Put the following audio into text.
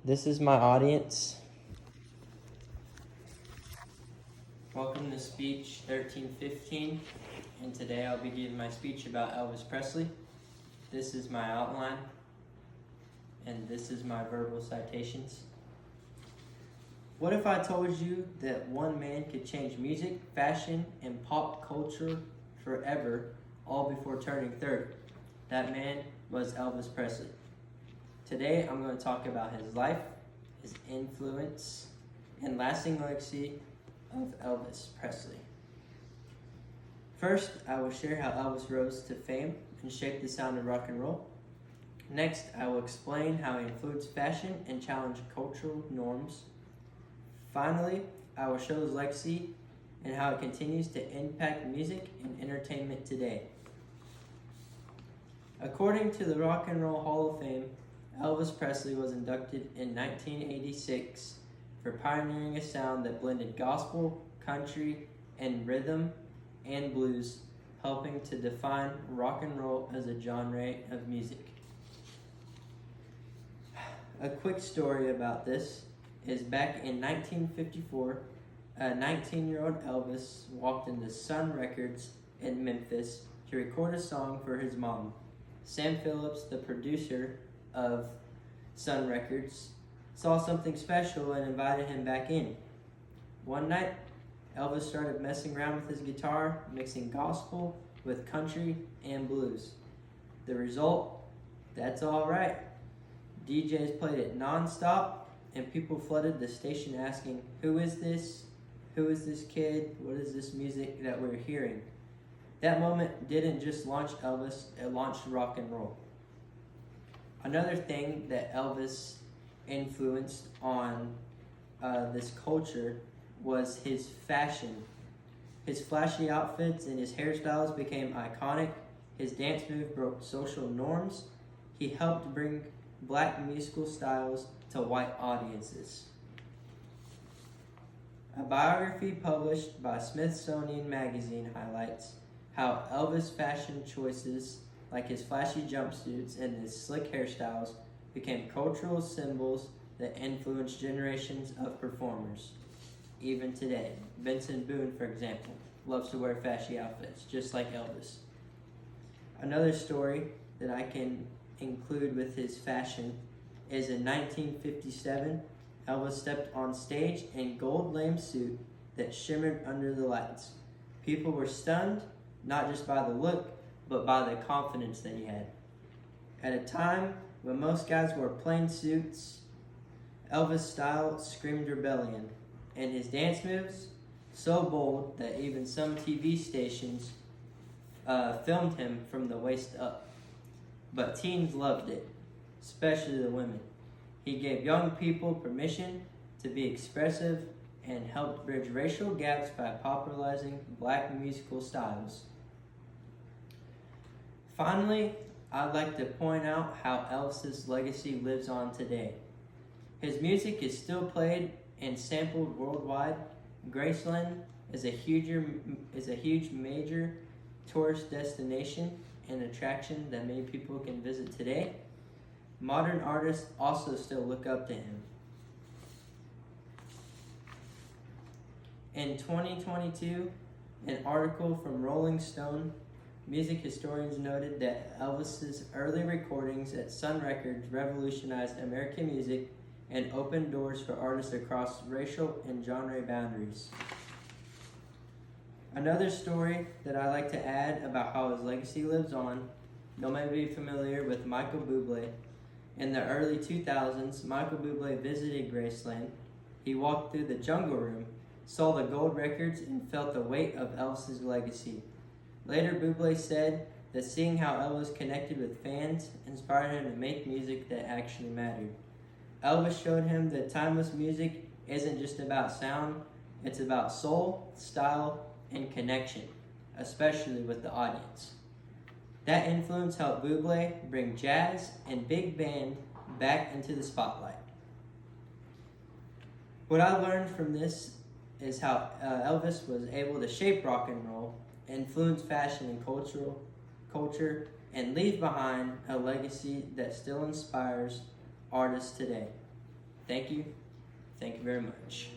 This is my audience. Welcome to speech 1315, and today I'll be giving my speech about Elvis Presley. This is my outline, and this is my verbal citations. What if I told you that one man could change music, fashion, and pop culture forever, all before turning 30? That man was Elvis Presley. Today I'm going to talk about his life, his influence, and lasting legacy of Elvis Presley. First, I will share how Elvis rose to fame and shaped the sound of rock and roll. Next, I will explain how he influenced fashion and challenged cultural norms. Finally, I will show his legacy and how it continues to impact music and entertainment today. According to the Rock and Roll Hall of Fame, Elvis Presley was inducted in 1986 for pioneering a sound that blended gospel, country, and rhythm and blues, helping to define rock and roll as a genre of music. A quick story about this is back in 1954, a 19-year-old Elvis walked into Sun Records in Memphis to record a song for his mom. Sam Phillips, the producer of Sun Records, saw something special and invited him back in. One night, Elvis started messing around with his guitar, mixing gospel with country and blues. The result, that's all right. DJs played it non-stop, and people flooded the station asking, "Who is this? Who is this kid? What is this music that we're hearing?" That moment didn't just launch Elvis, it launched rock and roll. Another thing that Elvis influenced on this culture was his fashion. His flashy outfits and his hairstyles became iconic. His dance move broke social norms. He helped bring black musical styles to white audiences. A biography published by Smithsonian Magazine highlights how Elvis' fashion choices, like his flashy jumpsuits and his slick hairstyles, became cultural symbols that influenced generations of performers. Even today, Benson Boone, for example, loves to wear flashy outfits, just like Elvis. Another story that I can include with his fashion is in 1957, Elvis stepped on stage in gold lame suit that shimmered under the lights. People were stunned, not just by the look, but by the confidence that he had. At a time when most guys wore plain suits, Elvis' style screamed rebellion, and his dance moves so bold that even some TV stations filmed him from the waist up. But teens loved it, especially the women. He gave young people permission to be expressive and helped bridge racial gaps by popularizing black musical styles. Finally, I'd like to point out how Elvis' legacy lives on today. His music is still played and sampled worldwide. Graceland is a huge major tourist destination and attraction that many people can visit today. Modern artists also still look up to him. In 2022, an article from Rolling Stone, music historians noted that Elvis's early recordings at Sun Records revolutionized American music and opened doors for artists across racial and genre boundaries. Another story that I like to add about how his legacy lives on, you may be familiar with Michael Bublé. In the early 2000s, Michael Bublé visited Graceland. He walked through the Jungle Room, saw the gold records, and felt the weight of Elvis' legacy. Later, Bublé said that seeing how Elvis connected with fans inspired him to make music that actually mattered. Elvis showed him that timeless music isn't just about sound, it's about soul, style, and connection, especially with the audience. That influence helped Bublé bring jazz and big band back into the spotlight. What I learned from this is how Elvis was able to shape rock and roll, influence fashion and culture, and leave behind a legacy that still inspires artists today. Thank you. Thank you very much.